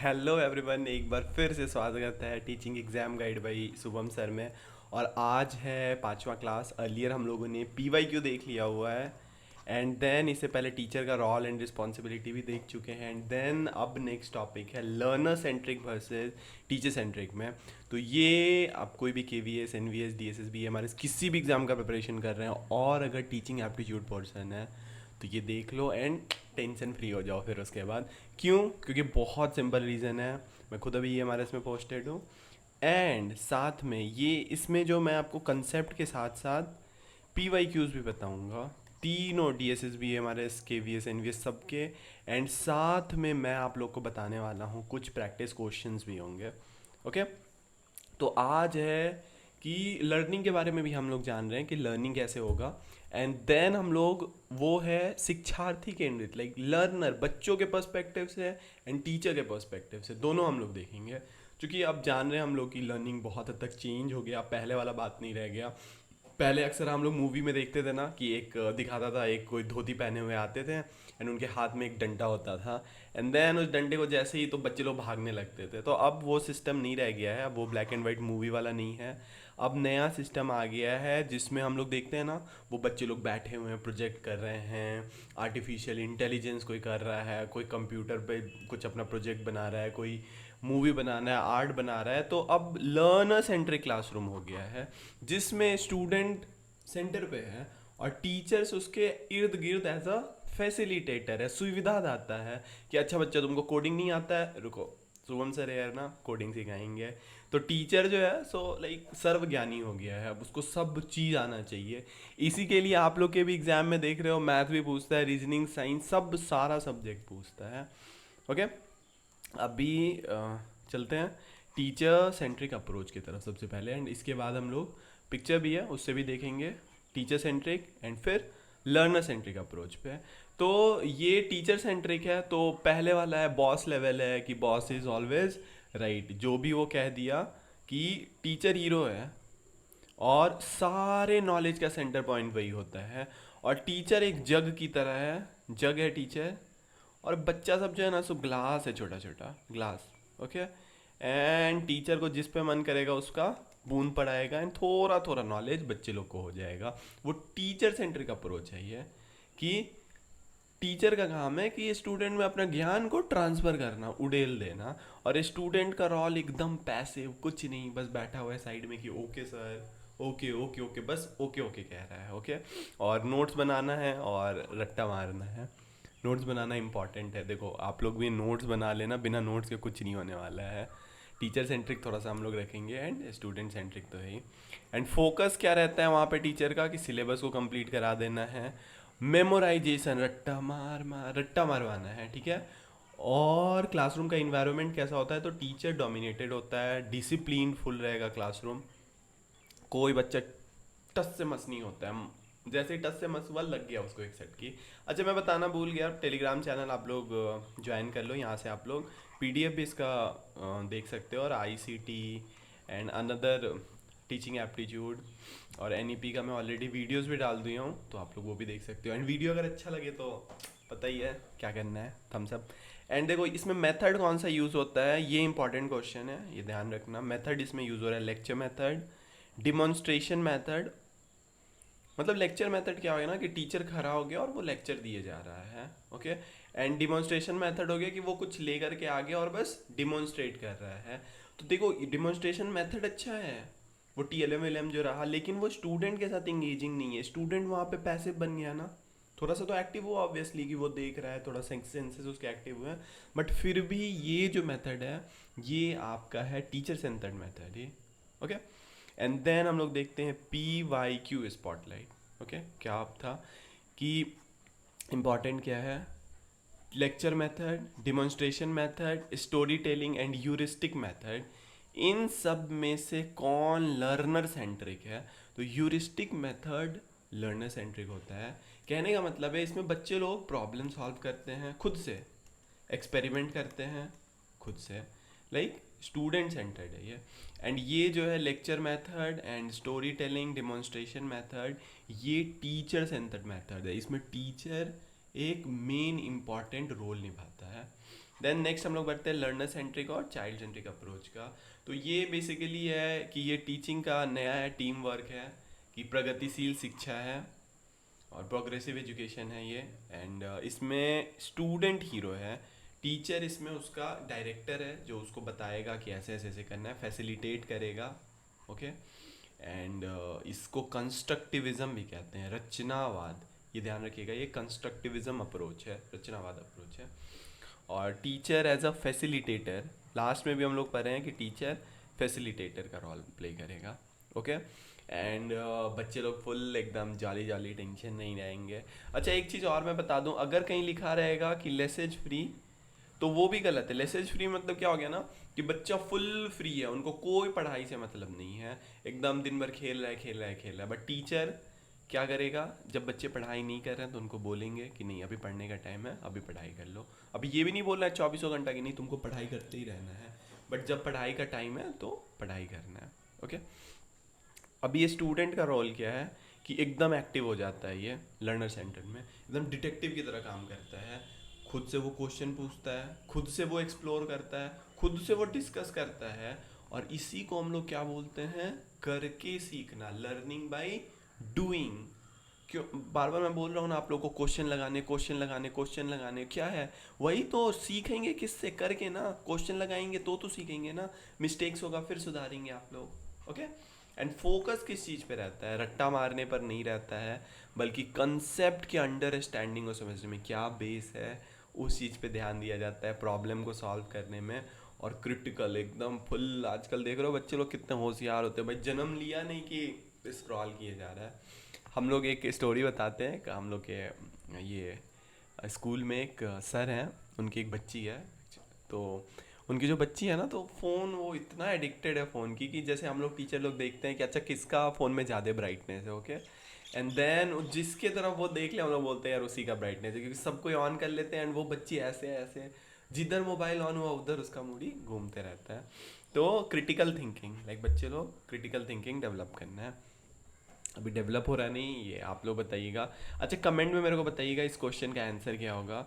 Hello everyone, एक बार फिर से स्वागत है teaching exam guide by Shubham sir में। और आज है पांचवा क्लास। अर्लियर हम लोगों ने पीवाईक्यू देख लिया हुआ है, एंड देन इससे पहले टीचर का रोल एंड रिस्पॉन्सिबिलिटी भी देख चुके हैं। एंड देन अब नेक्स्ट टॉपिक है learner centric versus teacher centric में। तो ये आप कोई भी केवीएस, एनवीएस, डीएसएस बी हमारे किसी भी एग्जाम का प्रिपरेशन कर रहे हैं और अगर टीचिंग एप्टीट्यूड पर्सन है तो ये देख लो एंड टेंशन फ्री हो जाओ फिर उसके बाद। क्यों? क्योंकि बहुत सिंपल रीज़न है। मैं खुद अभी ये हमारे इसमें पोस्टेड हूँ, एंड साथ में ये इसमें जो मैं आपको कंसेप्ट के साथ साथ पी वाई क्यूज़ भी बताऊँगा। तीनों डी एस एस बी हमारे S K V S N V S सबके। एंड साथ में मैं आप लोग को बताने वाला हूँ कुछ प्रैक्टिस क्वेश्चंस भी होंगे। ओके, तो आज है कि लर्निंग के बारे में भी हम लोग जान रहे हैं कि लर्निंग कैसे होगा। एंड देन हम लोग वो है शिक्षार्थी केंद्रित, लाइक लर्नर बच्चों के पर्सपेक्टिव से एंड टीचर के पर्सपेक्टिव से, दोनों हम लोग देखेंगे। क्योंकि अब जान रहे हैं हम लोग की लर्निंग बहुत हद तक चेंज हो गया, पहले वाला बात नहीं रह गया। पहले अक्सर हम लोग मूवी में देखते थे ना कि एक दिखाता था, एक कोई धोती पहने हुए आते थे एंड उनके हाथ में एक डंडा होता था। एंड देन उस डंडे को जैसे ही तो बच्चे लोग भागने लगते थे। तो अब वो सिस्टम नहीं रह गया है, अब वो ब्लैक एंड वाइट मूवी वाला नहीं है। अब नया सिस्टम आ गया है जिसमें हम लोग देखते हैं ना, वो बच्चे लोग बैठे हुए हैं, प्रोजेक्ट कर रहे हैं, आर्टिफिशियल इंटेलिजेंस कोई कर रहा है, कोई कंप्यूटर पे कुछ अपना प्रोजेक्ट बना रहा है, कोई मूवी बनाना है, आर्ट बना रहा है। तो अब लर्नर सेंट्रिक क्लासरूम हो गया है जिसमें स्टूडेंट सेंटर पे है और टीचर्स उसके इर्द गिर्द एज अ फैसिलिटेटर है, सुविधादाता है कि अच्छा बच्चा तुमको कोडिंग नहीं आता है, रुको शुभम सर यार ना कोडिंग सिखाएंगे। तो टीचर जो है सो लाइक सर्वज्ञानी हो गया है, अब उसको सब चीज़ आना चाहिए। इसी के लिए आप लोग के भी एग्जाम में देख रहे हो, मैथ भी पूछता है, रीजनिंग, साइंस, सब सारा सब्जेक्ट पूछता है। ओके, अभी चलते हैं टीचर सेंट्रिक अप्रोच की तरफ सबसे पहले, एंड इसके बाद हम लोग पिक्चर भी है उससे भी देखेंगे टीचर सेंट्रिक एंड फिर लर्नर सेंट्रिक अप्रोच पे। तो ये टीचर सेंट्रिक है, तो पहले वाला है बॉस लेवल है कि बॉस इज ऑलवेज राइट, जो भी वो कह दिया कि टीचर हीरो है और सारे नॉलेज का सेंटर पॉइंट वही होता है। और टीचर एक जग की तरह है, जग है टीचर, और बच्चा सब जो है ना सो ग्लास है, छोटा छोटा ग्लास। ओके, एंड टीचर को जिस पे मन करेगा उसका बूंद पड़ाएगा एंड थोड़ा थोड़ा नॉलेज बच्चे लोग को हो जाएगा। वो टीचर सेंट्रिक अप्रोच है ये, कि टीचर का काम है कि स्टूडेंट में अपना ज्ञान को ट्रांसफर करना, उड़ेल देना। और स्टूडेंट का रोल एकदम पैसिव, कुछ नहीं, बस बैठा हुआ है साइड में कि okay sir, okay okay okay, बस ओके ओके कह रहा है। ओके, और नोट्स बनाना है और रट्टा मारना है। नोट्स बनाना इंपॉर्टेंट है, देखो आप लोग भी नोट्स बना लेना, बिना नोट्स के कुछ नहीं होने वाला है। टीचर सेंट्रिक थोड़ा सा हम लोग रखेंगे एंड स्टूडेंट सेंट्रिक तो है ही। एंड फोकस क्या रहता है वहाँ पे टीचर का कि सिलेबस को कंप्लीट करा देना है, मेमोराइजेशन, रट्टा मार मार रट्टा मारवाना है, ठीक है। और क्लासरूम का इन्वायरमेंट कैसा होता है, तो टीचर डोमिनेटेड होता है, डिसिप्लिन फुल रहेगा क्लासरूम, कोई बच्चा टस से मस नहीं होता है। जैसे ही टस से मस हुआ लग गया उसको एक सेट की। अच्छा मैं बताना भूल गया, टेलीग्राम चैनल आप लोग ज्वाइन कर लो, यहाँ से आप लोग पीडीएफ भी इसका देख सकते हो, और ICT and another teaching aptitude और एनईपी का मैं ऑलरेडी वीडियोस भी डाल दिया हूँ, तो आप लोग वो भी देख सकते हो। एंड वीडियो अगर अच्छा लगे तो पता ही है क्या करना है, थम्स अप। एंड देखो इसमें मेथड कौन सा यूज़ होता है, ये इंपॉर्टेंट क्वेश्चन है, ये ध्यान रखना। मेथड इसमें यूज़ हो रहा है लेक्चर मेथड, डिमॉन्स्ट्रेशन मेथड। मतलब लेक्चर मेथड क्या हो गया ना कि टीचर खड़ा हो गया और वो लेक्चर दिए जा रहा है। ओके, एंड डिमॉन्स्ट्रेशन मेथड हो गया कि वो कुछ लेकर के आ गया और बस डिमॉन्स्ट्रेट कर रहा है। तो देखो डिमॉन्स्ट्रेशन मेथड अच्छा है, वो टी एल एम जो रहा, लेकिन वो स्टूडेंट के साथ इंगेजिंग नहीं है। स्टूडेंट वहाँ पे पैसिव बन गया ना, थोड़ा सा तो एक्टिव हुआ ऑब्वियसली कि वो देख रहा है, थोड़ा सेंसेस उसके एक्टिव हुए हैं, बट फिर भी ये जो मेथड है ये आपका है टीचर सेंटर्ड मेथड ये। ओके, एंड देन हम लोग देखते हैं P Y Q spotlight. Okay, क्या आप था कि इम्पॉर्टेंट क्या है, lecture method, demonstration method, story telling and heuristic method, इन सब में से कौन लर्नर सेंट्रिक है। तो यूरिस्टिक मेथड लर्नर सेंट्रिक होता है। कहने का मतलब है इसमें बच्चे लोग प्रॉब्लम सॉल्व करते हैं खुद से, एक्सपेरिमेंट करते हैं खुद से, लाइक स्टूडेंट सेंटर्ड है ये। एंड ये जो है lecture method and story telling, demonstration method, ये टीचर सेंटर्ड मेथड है। इसमें टीचर एक मेन इम्पॉर्टेंट रोल निभाता है। देन नेक्स्ट हम लोग बढ़ते हैं लर्नर सेंट्रिक और चाइल्ड सेंट्रिक अप्रोच का। तो ये बेसिकली है कि ये टीचिंग का नया है, टीम वर्क है, कि प्रगतिशील शिक्षा है और प्रोग्रेसिव एजुकेशन है ये। एंड इसमें स्टूडेंट हीरो है, टीचर इसमें उसका डायरेक्टर है जो उसको बताएगा कि ऐसे ऐसे ऐसे करना है, फैसिलिटेट करेगा। ओके। एंड इसको कंस्ट्रक्टिविज्म भी कहते हैं, रचनावाद, ये ध्यान रखिएगा, ये कंस्ट्रक्टिविज्म अप्रोच है, रचनावाद अप्रोच है। और teacher as a facilitator, last में भी हम लोग पढ़ रहे हैं कि टीचर फैसिलिटेटर का रोल प्ले करेगा। ओके। एंड बच्चे लोग फुल एकदम जाली जाली, टेंशन नहीं रहेंगे। अच्छा एक चीज़ और मैं बता दूं, अगर कहीं लिखा रहेगा कि लेसेज फ्री, तो वो भी गलत है। लेसेज फ्री मतलब क्या हो गया ना, कि बच्चा फुल फ्री है, उनको कोई पढ़ाई से मतलब नहीं है, एकदम दिन भर खेल रहा है खेल रहा है खेल रहा है। बट टीचर क्या करेगा, जब बच्चे पढ़ाई नहीं कर रहे हैं तो उनको बोलेंगे कि नहीं अभी पढ़ने का टाइम है, अभी पढ़ाई कर लो। अभी ये भी नहीं बोल रहा है 24 घंटा की नहीं, तुमको पढ़ाई करते ही रहना है, बट जब पढ़ाई का टाइम है तो पढ़ाई करना है। ओके। अभी ये स्टूडेंट का रोल क्या है कि एकदम एक्टिव हो जाता है ये लर्नर सेंटर में, एकदम डिटेक्टिव की तरह काम करता है। खुद से वो क्वेश्चन पूछता है, खुद से वो एक्सप्लोर करता है, खुद से वो डिस्कस करता है। और इसी को हम लोग क्या बोलते हैं, करके सीखना, लर्निंग बाय डूइंग। क्यों बार बार मैं बोल रहा हूँ ना आप लोगों को, क्वेश्चन लगाने क्वेश्चन लगाने क्वेश्चन लगाने, क्या है वही तो, सीखेंगे किससे, करके ना, क्वेश्चन लगाएंगे तो सीखेंगे ना, मिस्टेक्स होगा फिर सुधारेंगे आप लोग। ओके। एंड फोकस किस चीज़ पे रहता है, रट्टा मारने पर नहीं रहता है, बल्कि कंसेप्ट के अंडरस्टैंडिंग को समझने में, क्या बेस है उस चीज़ पे ध्यान दिया जाता है, प्रॉब्लम को सॉल्व करने में। और क्रिटिकल एकदम फुल, आजकल देख रहे हो बच्चे लोग कितने होशियार होते हैं भाई, जन्म लिया नहीं कि स्क्रॉल किए जा रहा है। हम लोग एक स्टोरी बताते हैं कि हम लोग के ये स्कूल में एक सर हैं, उनकी एक बच्ची है। तो उनकी जो बच्ची है ना, तो फ़ोन, वो इतना एडिक्टेड है फ़ोन की, कि जैसे हम लोग टीचर लोग देखते हैं कि अच्छा किसका फ़ोन में ज़्यादा ब्राइटनेस है। ओके। एंड देन जिसके तरफ वो देख ले हम लोग बोलते हैं यार उसी का ब्राइटनेस है, क्योंकि सबको ऑन कर लेते हैं। एंड वो बच्ची ऐसे ऐसे, जिधर मोबाइल ऑन हुआ उधर उसका मूड ही घूमते रहता है। तो क्रिटिकल थिंकिंग, लाइक बच्चे लोग क्रिटिकल थिंकिंग डेवलप करना है। अभी डेवलप हो रहा नहीं, ये आप लोग बताइएगा। अच्छा कमेंट में मेरे को बताइएगा इस क्वेश्चन का आंसर क्या होगा,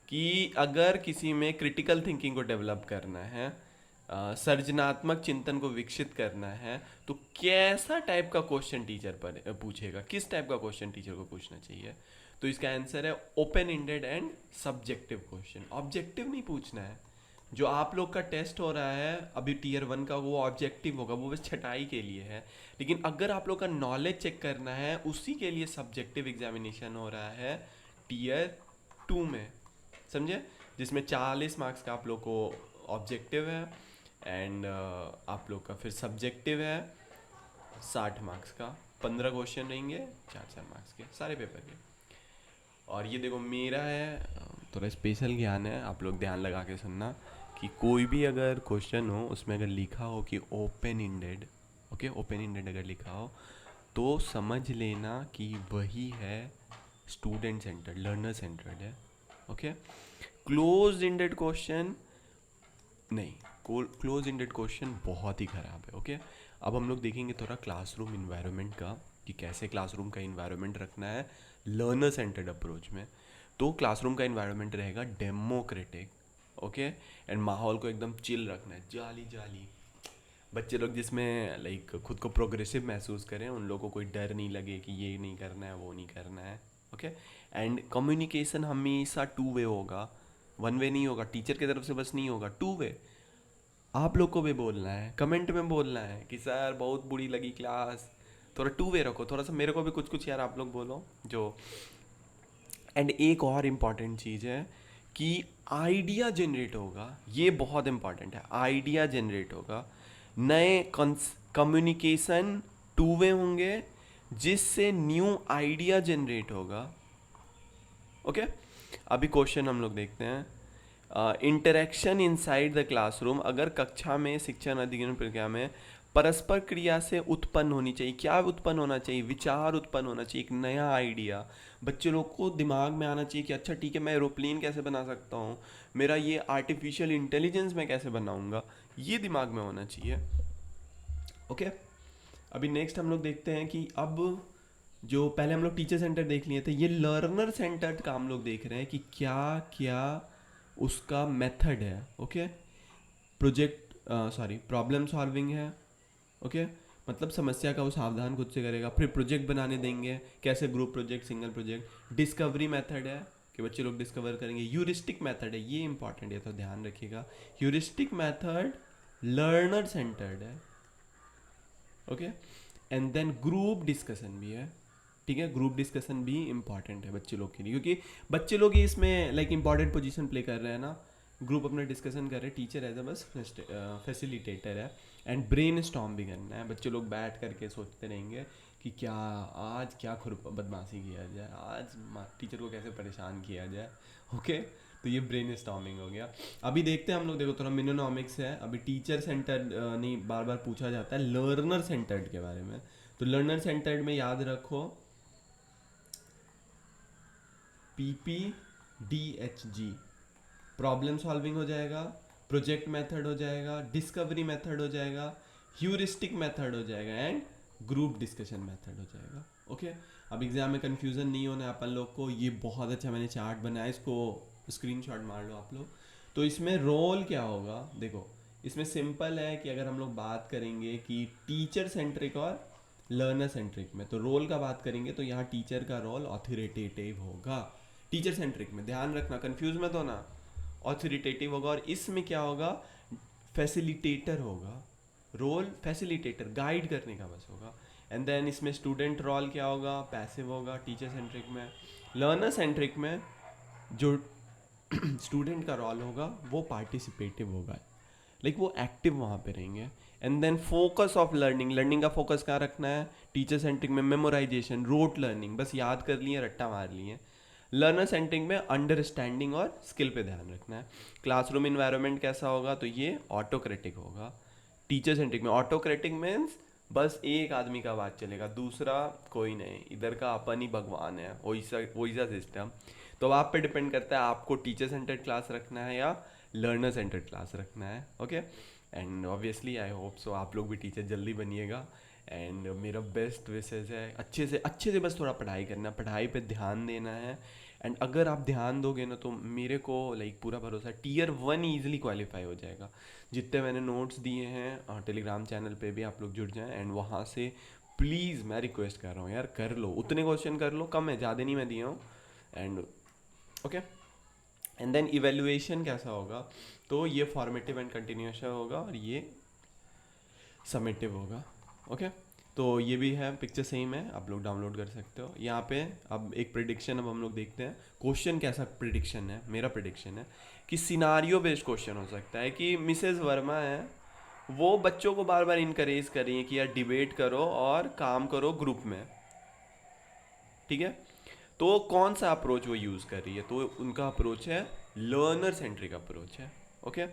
कि अगर किसी में क्रिटिकल थिंकिंग को डेवलप करना है, सृजनात्मक चिंतन को विकसित करना है, तो कैसा टाइप का क्वेश्चन टीचर पर पूछेगा, किस टाइप का क्वेश्चन टीचर को पूछना चाहिए। तो इसका आंसर है open ended and subjective question. Objective नहीं पूछना है। जो आप लोग का टेस्ट हो रहा है अभी टीयर 1 का, वो ऑब्जेक्टिव होगा, वो बस छटाई के लिए है। लेकिन अगर आप लोग का नॉलेज चेक करना है, उसी के लिए सब्जेक्टिव एग्जामिनेशन हो रहा है टीयर 2 में, समझे, जिसमें 40 मार्क्स का आप लोग को ऑब्जेक्टिव है, एंड आप लोग का फिर सब्जेक्टिव है 60 मार्क्स का। 15 क्वेश्चन रहेंगे, 4 4 मार्क्स के सारे पेपर के। और ये देखो मेरा है, थोड़ा स्पेशल ज्ञान है, आप लोग ध्यान लगा के सुनना, कि कोई भी अगर क्वेश्चन हो उसमें अगर लिखा हो कि open ended, okay, open ended अगर लिखा हो तो समझ लेना कि वही है स्टूडेंट सेंटर्ड, लर्नर सेंटर्ड है। ओके। क्लोज इंडेड क्वेश्चन नहीं, क्लोज इंडेड क्वेश्चन बहुत ही ख़राब है। ओके। अब हम लोग देखेंगे थोड़ा क्लासरूम इन्वायरमेंट का, कि कैसे क्लासरूम का इन्वायरमेंट रखना है लर्नर सेंटर्ड अप्रोच में। तो क्लासरूम का इन्वायरमेंट रहेगा डेमोक्रेटिक। ओके। एंड माहौल को एकदम चिल रखना है, जाली जाली, बच्चे लोग जिसमें लाइक खुद को प्रोग्रेसिव महसूस करें, उन लोगों को कोई डर नहीं लगे कि ये नहीं करना है वो नहीं करना है। ओके। एंड कम्युनिकेशन हमेशा 2 वे होगा, 1 वे नहीं होगा, टीचर की तरफ से बस नहीं होगा, 2 वे। आप लोग को भी बोलना है, कमेंट में बोलना है कि सर बहुत बुरी लगी क्लास, थोड़ा 2 वे रखो, थोड़ा सा मेरे को भी कुछ कुछ यार आप लोग बोलो जो। एंड एक और इम्पॉर्टेंट चीज़ है कि आइडिया जनरेट होगा, ये बहुत इम्पॉर्टेंट है, आइडिया जनरेट होगा, नए कम्युनिकेशन 2 वे होंगे, जिससे न्यू आइडिया जनरेट होगा। ओके। अभी क्वेश्चन हम लोग देखते हैं। इंटरेक्शन इनसाइड द क्लासरूम, अगर कक्षा में शिक्षण अधिगम प्रक्रिया में परस्पर क्रिया से उत्पन्न होनी चाहिए, क्या उत्पन्न होना चाहिए, विचार उत्पन्न होना चाहिए, एक नया आइडिया बच्चे लोग को दिमाग में आना चाहिए कि अच्छा ठीक है मैं एरोप्लेन कैसे बना सकता हूँ, मेरा ये आर्टिफिशियल इंटेलिजेंस मैं कैसे बनाऊँगा, ये दिमाग में होना चाहिए। ओके। अभी नेक्स्ट हम लोग देखते हैं कि अब जो पहले हम लोग टीचर सेंटर देख लिए थे, ये लर्नर सेंटर्ड का हम लोग देख रहे हैं कि क्या क्या उसका मेथड है, ओके। प्रोजेक्ट प्रॉब्लम सॉल्विंग है, ओके, मतलब समस्या का वो सावधान खुद से करेगा। फिर प्रोजेक्ट बनाने देंगे, कैसे group project, single project. Discovery method है कि बच्चे लोग डिस्कवर करेंगे। ह्यूरिस्टिक मेथड है, ये इंपॉर्टेंट है तो ध्यान रखिएगा। ह्यूरिस्टिक मेथड लर्नर सेंटर्ड है, okay. And then group discussion भी है, ठीक है। ग्रुप डिस्कशन भी इंपॉर्टेंट है बच्चे लोग के लिए, क्योंकि बच्चे लोग ही इसमें लाइक इंपॉर्टेंट पोजीशन प्ले कर रहे हैं ना। ग्रुप अपना डिस्कशन कर रहे हैं, टीचर एज अ बस फैसिलिटेटर है। एंड ब्रेन स्टॉर्म भी करना है, बच्चे लोग बैठ करके सोचते रहेंगे कि क्या आज क्या बदमाशी किया जाए, आज टीचर को कैसे परेशान किया जाए, ओके। तो ये ब्रेन स्टॉर्मिंग हो गया। अभी देखते हैं हम लोग, देखो थोड़ा मिनोनॉमिक्स है। अभी टीचर सेंटर्ड नहीं, बार बार पूछा जाता है लर्नर सेंटर्ड के बारे में। तो लर्नर सेंटर्ड में याद रखो PPDHG, प्रॉब्लम सॉल्विंग हो जाएगा, प्रोजेक्ट मेथड हो जाएगा, डिस्कवरी मेथड हो जाएगा, ह्यूरिस्टिक मेथड हो जाएगा एंड ग्रुप डिस्कशन मेथड हो जाएगा, ओके। अब एग्जाम में कंफ्यूजन नहीं होना है अपन लोग को। ये बहुत अच्छा मैंने चार्ट बनाया, इसको स्क्रीनशॉट मार लो आप लोग। तो इसमें रोल क्या होगा, देखो इसमें सिंपल है कि अगर हम लोग बात करेंगे कि टीचर सेंट्रिक और लर्नर सेंट्रिक में, तो रोल का बात करेंगे तो यहाँ टीचर का रोल ऑथोरिटेटिव होगा। टीचर सेंट्रिक में ध्यान रखना, कंफ्यूज मत होना, ऑथोरिटेटिव होगा। और इसमें क्या होगा, फैसिलिटेटर होगा, रोल फैसिलिटेटर, गाइड करने का बस होगा। एंड देन इसमें स्टूडेंट रोल क्या होगा, पैसिव होगा टीचर सेंट्रिक में। लर्नर सेंट्रिक में जो स्टूडेंट का रोल होगा वो पार्टिसिपेटिव होगा, लाइक वो एक्टिव वहाँ पे रहेंगे। And then focus of learning, learning का फोकस कहाँ रखना है, टीचर सेंट्रिक में मेमोराइजेशन, रोट लर्निंग, बस याद कर लिए, रट्टा मार लिए। लर्नर सेंट्रिक में अंडरस्टैंडिंग और स्किल पे ध्यान रखना है। क्लासरूम इन्वायरमेंट कैसा होगा, तो ये ऑटोक्रेटिक होगा। टीचर सेंट्रिक में ऑटोक्रेटिक मीन्स बस एक आदमी का बात चलेगा, दूसरा कोई नहीं, इधर का अपन ही भगवान है, वैसा सिस्टम। तो अब आप पे डिपेंड करता है आपको टीचर सेंटर्ड क्लास रखना है या लर्नर सेंटर्ड क्लास रखना है, okay. And obviously I hope so आप लोग भी टीचर जल्दी बनिएगा। एंड मेरा बेस्ट विशेज है अच्छे से बस थोड़ा पढ़ाई करना, पढ़ाई पे ध्यान देना है। एंड अगर आप ध्यान दोगे ना तो मेरे को लाइक पूरा भरोसा है टियर 1 ईजिली क्वालिफाई हो जाएगा। जितने मैंने नोट्स दिए हैं टेलीग्राम चैनल पे भी आप लोग जुड़ जाएं, एंड वहाँ से प्लीज़ मैं रिक्वेस्ट कर रहा हूँ यार, कर लो, उतने क्वेश्चन कर लो, कम है, ज़्यादा नहीं मैं दिया हूँ। And okay, and then evaluation कैसा होगा, तो ये फॉर्मेटिव एंड कंटिन्यूएशन होगा और ये समेटिव होगा, ओके। तो ये भी है, पिक्चर सेम है, आप लोग डाउनलोड कर सकते हो यहाँ पे। अब एक प्रिडिक्शन अब हम लोग देखते हैं, क्वेश्चन कैसा प्रिडिक्शन है। मेरा प्रिडिक्शन है कि सिनारियो बेस्ड क्वेश्चन हो सकता है, कि मिसेस वर्मा है वो बच्चों को बार बार इनकरेज कर रही है कि यार डिबेट करो और काम करो ग्रुप में, ठीक है। तो कौन सा अप्रोच वो यूज़ कर रही है, तो उनका अप्रोच है लर्नर सेंट्रिक अप्रोच है, ओके।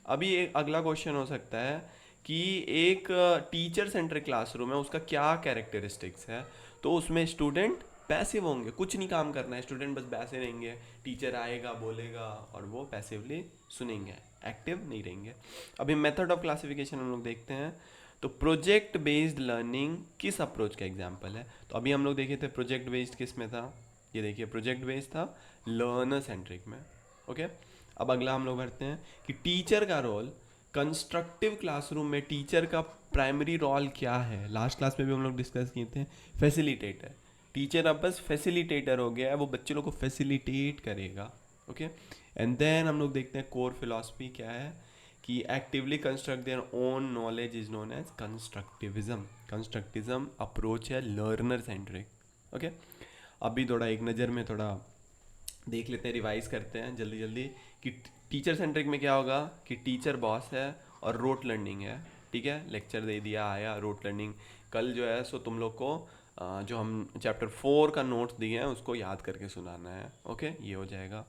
अभी एक अगला क्वेश्चन हो सकता है कि एक टीचर सेंट्रिक क्लासरूम है, उसका क्या कैरेक्टरिस्टिक्स है। तो उसमें स्टूडेंट पैसिव होंगे, कुछ नहीं काम करना है, स्टूडेंट बस बैसे रहेंगे, टीचर आएगा बोलेगा और वो पैसिवली सुनेंगे, एक्टिव नहीं रहेंगे। अभी मेथड ऑफ क्लासिफिकेशन हम लोग देखते हैं। तो प्रोजेक्ट बेस्ड लर्निंग किस अप्रोच का एग्जाम्पल है, तो अभी हम लोग देखे थे प्रोजेक्ट बेस्ड किस में था, ये देखिए प्रोजेक्ट बेस्ड था लर्नर सेंट्रिक में, ओके। अब अगला हम लोग बढ़ते हैं कि टीचर का रोल कंस्ट्रक्टिव क्लासरूम में, टीचर का प्राइमरी रोल क्या है। लास्ट क्लास में भी हम लोग डिस्कस किए थे, फैसिलिटेटर। टीचर अब बस फैसिलिटेटर हो गया है, वो बच्चे लोग को फैसिलिटेट करेगा, ओके। एंड देन हम लोग देखते हैं कोर फिलॉसफी क्या है, कि actively construct their own knowledge is known as constructivism. Constructivism approach है लर्नर सेंट्रिक, ओके। अभी थोड़ा एक नज़र में थोड़ा देख लेते हैं, रिवाइज करते हैं जल्दी जल्दी कि टीचर सेंट्रिक में क्या होगा, कि टीचर बॉस है और रोट लर्निंग है, ठीक है। लेक्चर दे दिया, आया, रोट लर्निंग। कल जो है सो तुम लोग को जो हम चैप्टर 4 का नोट्स दिए हैं उसको याद करके सुनाना है, ओके, ये हो जाएगा।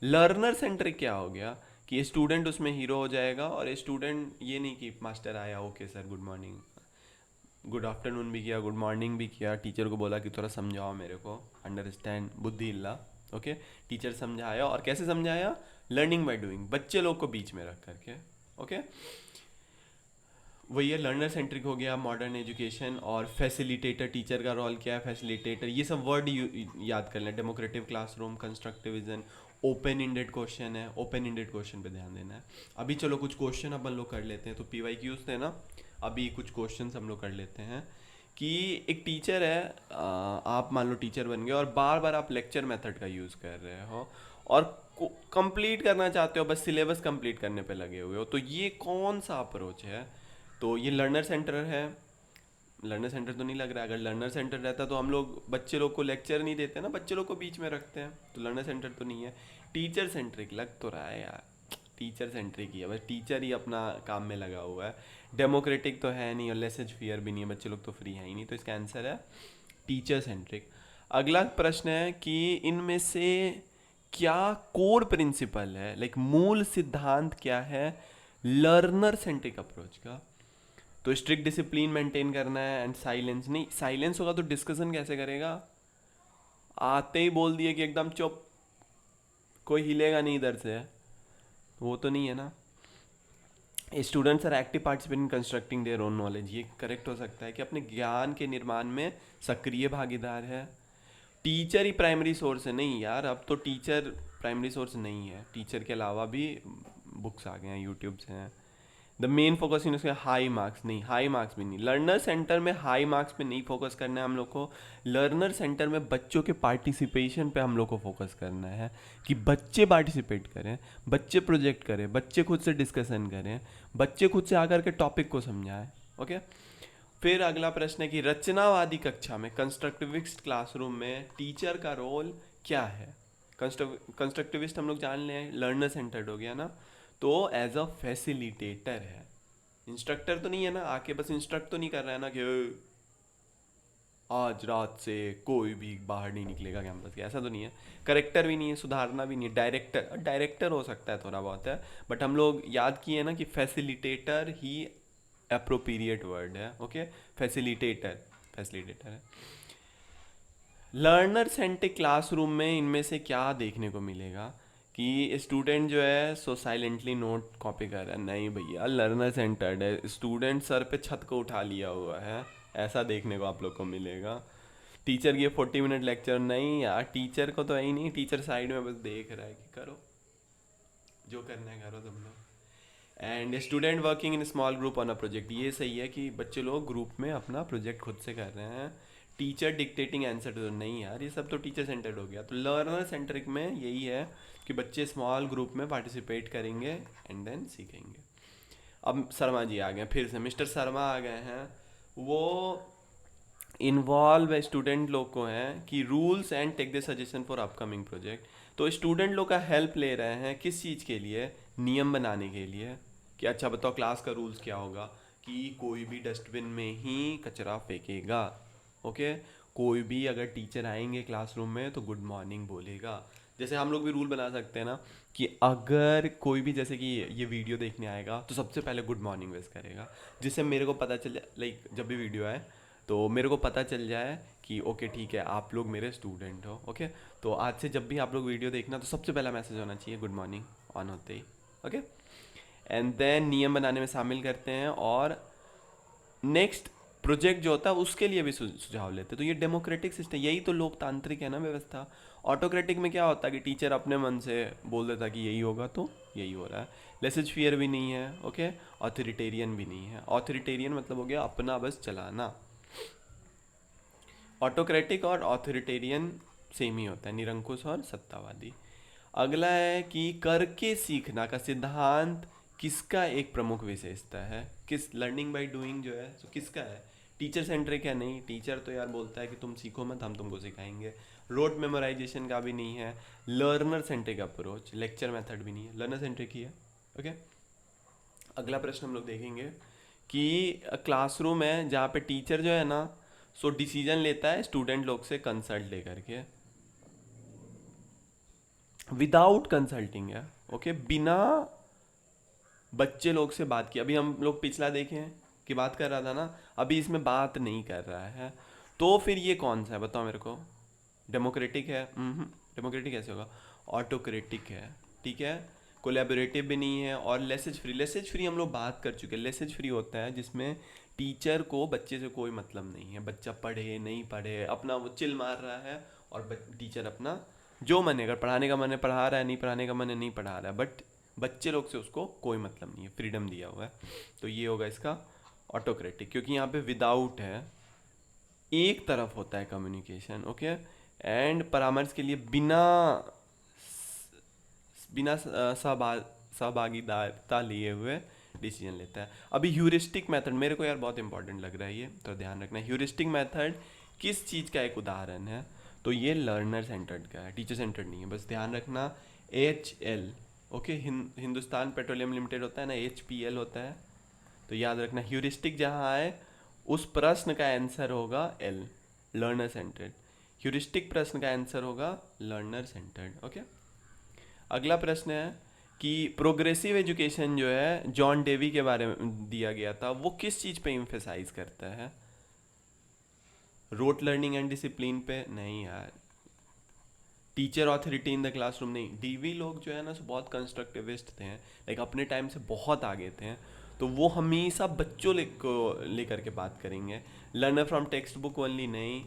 लर्नर सेंट्रिक क्या हो गया, कि स्टूडेंट उसमें हीरो हो जाएगा, और स्टूडेंट ये नहीं कि मास्टर आया, okay sir good morning, good afternoon भी किया, गुड मॉर्निंग भी किया, टीचर को बोला कि थोड़ा समझाओ मेरे को, अंडरस्टैंड, बुद्धि इल्ला, ओके। टीचर समझाया, और कैसे समझाया, लर्निंग बाय डूइंग, बच्चे लोग को बीच में रख करके, ओके। वही है लर्नर सेंट्रिक हो गया मॉडर्न एजुकेशन। और फैसिलिटेटर, टीचर का रोल क्या है, फैसिलिटेटर, ये सब वर्ड याद कर लें, democratic classroom, constructivism, open ended question है, ओपन इंडेड क्वेश्चन पे ध्यान देना है। अभी चलो कुछ क्वेश्चन अपन लोग कर लेते हैं, तो PYQs थे ना, अभी कुछ क्वेश्चन हम लोग कर लेते हैं कि एक टीचर है, आप मान लो टीचर बन गए और बार बार आप लेक्चर मेथड का यूज़ कर रहे हो और कंप्लीट करना चाहते हो, बस सिलेबस कंप्लीट करने पे लगे हुए हो, तो ये कौन सा अप्रोच है? तो ये लर्नर सेंटर है। लर्नर सेंटर तो नहीं लग रहा है। अगर लर्नर सेंटर रहता तो हम लोग बच्चे लोग को लेक्चर नहीं देते ना, बच्चे लोग को बीच में रखते हैं, तो लर्नर सेंटर तो नहीं है। टीचर सेंट्रिक लग तो रहा है यार, टीचर सेंट्रिक ही है, बस टीचर ही अपना काम में लगा हुआ है। डेमोक्रेटिक तो है नहीं और लेसेज फियर भी नहीं है, बच्चे लोग तो फ्री है ही नहीं, तो इसका आंसर है टीचर सेंट्रिक। अगला प्रश्न है कि इनमें से क्या कोर प्रिंसिपल है, लाइक मूल सिद्धांत क्या है लर्नर सेंट्रिक अप्रोच का? तो स्ट्रिक्ट डिसिप्लिन मेंटेन करना है एंड साइलेंस नहीं, साइलेंस होगा तो डिस्कशन कैसे करेगा? आते ही बोल दिए कि एकदम चुप, कोई हिलेगा नहीं इधर से, वो तो नहीं है ना। Students are active participate in constructing their own knowledge, ये करेक्ट हो सकता है कि अपने ज्ञान के निर्माण में सक्रिय भागीदार है। टीचर ही प्राइमरी सोर्स है, नहीं यार, अब तो टीचर प्राइमरी सोर्स नहीं है, टीचर के अलावा भी बुक्स आ गए हैं, यूट्यूब से हैं। द मेन फोकस इन उसके हाई मार्क्स नहीं, हाई मार्क्स भी नहीं, लर्नर सेंटर में हाई मार्क्स पे नहीं फोकस करना है हम लोग को। लर्नर सेंटर में बच्चों के पार्टिसिपेशन पे हम लोग को फोकस करना है कि बच्चे पार्टिसिपेट करें, बच्चे प्रोजेक्ट करें, बच्चे खुद से डिस्कशन करें, बच्चे खुद से आकर के टॉपिक को समझाएं। ओके, फिर अगला प्रश्न है कि रचनावादी कक्षा में, कंस्ट्रक्टिविस्ट क्लासरूम में टीचर का रोल क्या है? कंस्ट्रक्टिविस्ट हम लोग जान लें, लर्नर सेंटर्ड हो गया ना, तो एज अ फैसिलिटेटर है, इंस्ट्रक्टर तो नहीं है ना, आके बस इंस्ट्रक्ट तो नहीं कर रहा है ना कि आज रात से कोई भी बाहर नहीं निकलेगा कैंपस के, ऐसा तो नहीं है। करेक्टर भी नहीं है, सुधारना भी नहीं है। डायरेक्टर, डायरेक्टर हो सकता है थोड़ा बहुत है, बट हम लोग याद किए ना कि फैसिलिटेटर ही अप्रोप्रिएट वर्ड है। ओके, फैसिलिटेटर, फैसिलिटेटर है। लर्नर सेंट्रिक क्लासरूम में इनमें से क्या देखने को मिलेगा कि स्टूडेंट जो है सो साइलेंटली नोट कॉपी कर रहा है? नहीं भैया, लर्नर सेंटर्ड है, स्टूडेंट सर पे छत को उठा लिया हुआ है, ऐसा देखने को आप लोग को मिलेगा। टीचर की 40 मिनट लेक्चर नहीं यार, टीचर को तो है ही नहीं, टीचर साइड में बस देख रहा है कि करो जो करना है करो तुम लोग। And student working in small group on a project, ये सही है कि बच्चे लोग ग्रुप में अपना प्रोजेक्ट खुद से कर रहे हैं। टीचर डिक्टेटिंग आंसर तो नहीं यार, ये सब तो टीचर सेंटर्ड हो गया। तो लर्नर सेंट्रिक में यही है कि बच्चे स्मॉल ग्रुप में पार्टिसिपेट करेंगे एंड देन सीखेंगे। अब शर्मा जी आ गए, फिर से मिस्टर शर्मा आ गए हैं। वो इन्वॉल्व स्टूडेंट लोग को हैं कि rules and take the suggestion for upcoming project. तो स्टूडेंट लोग का हेल्प ले रहे हैं किस चीज़ के लिए? नियम बनाने के लिए कि अच्छा बताओ क्लास का रूल्स क्या होगा कि कोई भी डस्टबिन में ही कचरा फेंकेगा। ओके, कोई भी अगर टीचर आएंगे क्लासरूम में तो गुड मॉर्निंग बोलेगा। जैसे हम लोग भी रूल बना सकते हैं ना कि अगर कोई भी जैसे कि ये वीडियो देखने आएगा तो सबसे पहले गुड मॉर्निंग विश करेगा, जिससे मेरे को पता चल जाए, लाइक जब भी वीडियो आए तो मेरे को पता चल जाए कि ओके ठीक है आप लोग मेरे स्टूडेंट हो। ओके, तो आज से जब भी आप लोग वीडियो देखना तो सबसे पहला मैसेज होना चाहिए गुड मॉर्निंग ऑन होते ही। ओके, एंड देन नियम बनाने में शामिल करते हैं और नेक्स्ट प्रोजेक्ट जो होता है उसके लिए भी सुझाव लेते हैं। तो ये डेमोक्रेटिक सिस्टम, यही तो लोकतांत्रिक है ना व्यवस्था। ऑटोक्रेटिक में क्या होता है कि टीचर अपने मन से बोल देता कि यही होगा तो यही हो रहा है। लेसेज फियर भी नहीं है। ओके, ऑथोरिटेरियन भी नहीं है। ऑथोरिटेरियन मतलब हो गया अपना बस चलाना। ऑटोक्रेटिक और ऑथोरिटेरियन सेम ही होता है, निरंकुश और सत्तावादी। अगला है कि करके सीखना का सिद्धांत किसका एक प्रमुख विशेषता है? किस लर्निंग बाय डूइंग जो है तो किसका है? टीचर सेंट्रिक है? नहीं, टीचर तो यार बोलता है कि तुम सीखो मत, हम तुमको सिखाएंगे। रोड मेमोराइजेशन का भी नहीं है। Learner centric approach, lecture method भी नहीं है, लर्नर सेंट्रिक ही है। ओके, अगला प्रश्न हम लोग देखेंगे कि क्लासरूम है जहाँ पे टीचर जो है ना सो डिसीजन लेता है स्टूडेंट लोग से कंसल्ट लेकर के, विदाउट कंसल्टिंग है। ओके, बिना बच्चे लोग से बात की। अभी हम लोग पिछला देखे हैं कि बात कर रहा था ना, अभी इसमें बात नहीं कर रहा है, तो फिर ये कौन सा है बताओ मेरे को? डेमोक्रेटिक है? डेमोक्रेटिक कैसे होगा? ऑटोक्रेटिक है। ठीक है, कोलैबोरेटिव भी नहीं है और लेसेज फ्री। लेसेज फ्री हम लोग बात कर चुके हैं। लेसेज फ्री होता है जिसमें टीचर को बच्चे से कोई मतलब नहीं है, बच्चा पढ़े नहीं पढ़े अपना वो चिल मार रहा है और टीचर अपना जो मन है, अगर पढ़ाने का मन है पढ़ा रहा है, नहीं पढ़ाने का मन है नहीं पढ़ा रहा है, बट बच्चे लोग से उसको कोई मतलब नहीं है, फ्रीडम दिया हुआ है। तो ये होगा इसका ऑटोक्रेटिक, क्योंकि यहाँ पे विदाउट है, एक तरफ होता है कम्युनिकेशन, ओके। एंड परामर्श के लिए बिना बिना सहभागिता लिए हुए डिसीजन लेता है। अभी ह्यूरिस्टिक मेथड मेरे को यार बहुत इंपॉर्टेंट लग रहा है, ये तो ध्यान रखना। ह्यूरिस्टिक मेथड किस चीज़ का एक उदाहरण है? तो ये लर्नर सेंटर्ड का है, टीचर सेंटर्ड नहीं है, बस ध्यान रखना। HL, okay, Hindustan petroleum limited होता है ना, HPL होता है, तो याद रखना ह्यूरिस्टिक जहाँ आए उस प्रश्न का आंसर होगा L, लर्नर सेंटर्ड। ह्यूरिस्टिक प्रश्न का आंसर होगा लर्नर सेंटर्ड, ओके। अगला प्रश्न है कि प्रोग्रेसिव एजुकेशन जो है जॉन डेवी के बारे में दिया गया था, वो किस चीज़ पे इम्फेसाइज करता है? रोट लर्निंग एंड डिसिप्लिन पे? नहीं यार। Teacher authority in the classroom? नहीं। डीवी लोग जो है ना सो बहुत कंस्ट्रक्टिविस्ट थे, लाइक अपने टाइम से बहुत आगे थे, तो वो हमेशा बच्चों को लेकर के बात करेंगे। Learner from text book only? नहीं।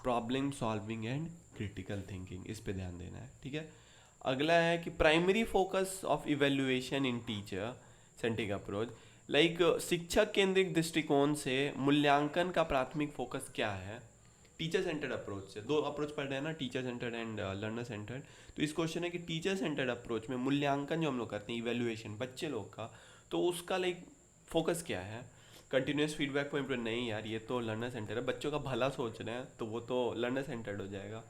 Problem solving and critical thinking, इस पे ध्यान देना है, ठीक है। अगला है कि primary focus of evaluation in teacher centric approach, like शिक्षक केंद्रित दृष्टिकोण से मूल्यांकन का प्राथमिक फोकस क्या है? टीचर सेंटर्ड अप्रोच से दो अप्रोच पढ़ रहे हैं ना, teacher centred and learner centred. तो इस क्वेश्चन है कि टीचर सेंटर्ड अप्रोच में मूल्यांकन जो हम लोग करते हैं, इवेल्युएशन बच्चे लोग का, तो उसका लाइक फोकस क्या है? Continuous feedback for improve? नहीं यार, ये तो लर्नर सेंटर है, बच्चों का भला सोच रहे हैं, तो वो तो लर्नर सेंटर्ड हो जाएगा।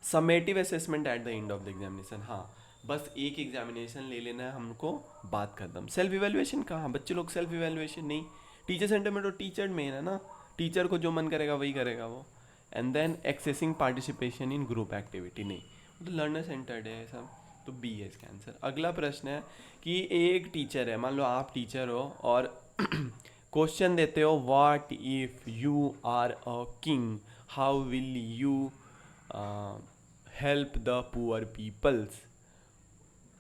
Summative assessment at the end of the examination? हाँ, बस एक एग्जामिनेशन ले लेना है हमको, बात खत्म। सेल्फ इवेल्युएशन कहाँ? बच्चे लोग सेल्फ इवेल्युएशन नहीं। टीचर सेंटर में तो टीचर मेन है ना, टीचर को जो मन करेगा वही करेगा वो। And then accessing participation in group activity? नहीं, वो तो लर्नर सेंटर्ड है सब, तो बी है इसका आंसर। अगला प्रश्न है कि एक टीचर है, मान लो आप टीचर हो और क्वेश्चन देते हो, what if you are a king, how will you help the poor peoples?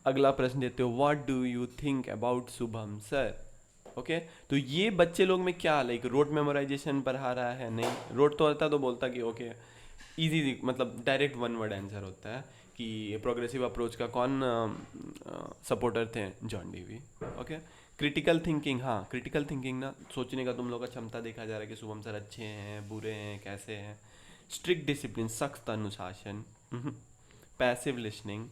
अगला प्रश्न देते हो, what do you think about Shubham sir? Okay, तो ये बच्चे लोग में क्या लाइक रोट मेमोराइजेशन पढ़ा रहा है? नहीं। रोट तो होता तो बोलता कि ओके इजी, मतलब डायरेक्ट वन वर्ड आंसर होता है कि प्रोग्रेसिव अप्रोच का कौन सपोर्टर थे? John Dewey, okay. Critical thinking? हाँ, क्रिटिकल थिंकिंग ना, सोचने का तुम लोग का क्षमता देखा जा रहा है कि शुभम सर अच्छे हैं बुरे हैं कैसे हैं। स्ट्रिक्ट डिसिप्लिन, सख्त अनुशासन? Passive listening?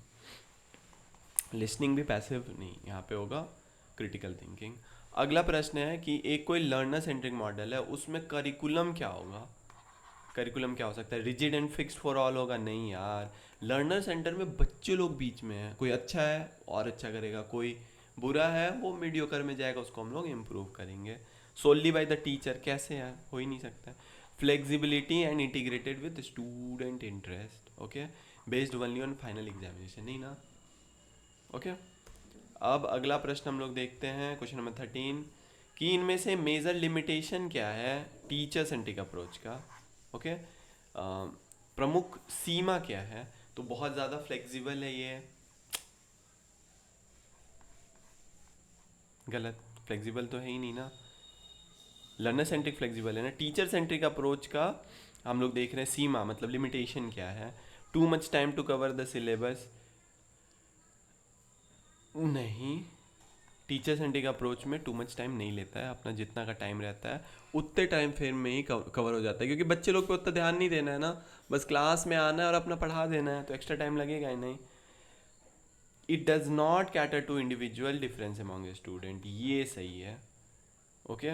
लिसनिंग भी पैसिव नहीं, यहाँ पे होगा क्रिटिकल थिंकिंग। अगला प्रश्न है कि एक कोई लर्नर सेंट्रिक मॉडल है, उसमें करिकुलम क्या होगा? करिकुलम क्या हो सकता है? Rigid and fixed for all होगा? नहीं यार, लर्नर सेंटर में बच्चे लोग बीच में है, कोई अच्छा है और अच्छा करेगा, कोई बुरा है वो मीडियोकर में जाएगा, उसको हम लोग इम्प्रूव करेंगे। सोनली बाय द टीचर? कैसे यार, हो ही नहीं सकता। Flexibility and integrated with student interest? Okay, based only on final examination? नहीं ना, ओके। अब अगला प्रश्न हम लोग देखते हैं, क्वेश्चन नंबर 13, कि इनमें से मेजर लिमिटेशन क्या है टीचर सेंट्रिक अप्रोच का? ओके, प्रमुख सीमा क्या है? तो बहुत ज़्यादा फ्लेक्सिबल है ये, गलत, फ्लेक्सिबल तो है ही नहीं ना, लर्नर सेंट्रिक फ्लेक्सिबल है ना। टीचर सेंट्रिक अप्रोच का हम लोग देख रहे हैं सीमा, मतलब लिमिटेशन क्या है? Too much time to cover the syllabus? नहीं, टीचर सेंट्रिक अप्रोच में टू मच टाइम नहीं लेता है, अपना जितना का टाइम रहता है उतने टाइम फ्रेम में ही कवर हो जाता है, क्योंकि बच्चे लोग पे उतना ध्यान नहीं देना है ना, बस क्लास में आना है और अपना पढ़ा देना है, तो एक्स्ट्रा टाइम लगेगा ही नहीं। It does not cater to individual difference among student? ये सही है, ओके,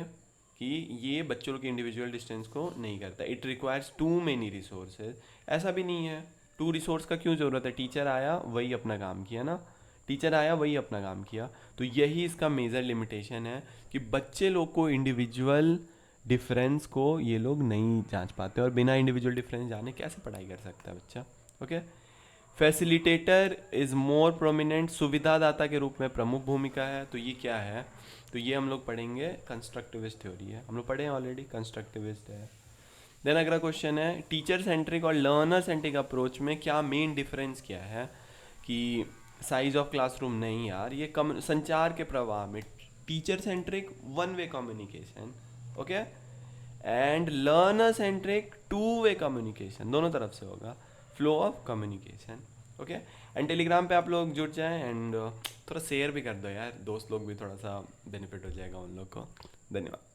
कि ये बच्चों के इंडिविजुअल डिस्टेंस को नहीं करता। It requires too many resources? ऐसा भी नहीं है, टू रिसोर्स का क्यों ज़रूरत है? टीचर आया वही अपना काम किया ना, टीचर आया वही अपना काम किया, तो यही इसका मेजर लिमिटेशन है कि बच्चे लोग को इंडिविजुअल डिफरेंस को ये लोग नहीं जांच पाते, और बिना इंडिविजुअल डिफरेंस जाने कैसे पढ़ाई कर सकता है बच्चा, okay. Facilitator is more prominent? सुविधादाता के रूप में प्रमुख भूमिका है, तो ये क्या है? तो ये हम लोग पढ़ेंगे कंस्ट्रक्टिविस्ट थ्योरी है, हम लोग पढ़े हैं ऑलरेडी, कंस्ट्रक्टिविस्ट है। देन अगला क्वेश्चन है, टीचर सेंट्रिक और लर्नर सेंट्रिक अप्रोच में क्या मेन डिफरेंस क्या है? कि साइज ऑफ क्लासरूम? नहीं यार, ये कम संचार के प्रवाह में teacher centric one way communication, okay, and learner centric two way communication, दोनों तरफ से होगा। Flow of communication. Okay, and Telegram पे आप लोग जुड़ जाएं एंड थोड़ा शेयर भी कर दो यार, दोस्त लोग भी थोड़ा सा बेनिफिट हो जाएगा उन लोग को। धन्यवाद।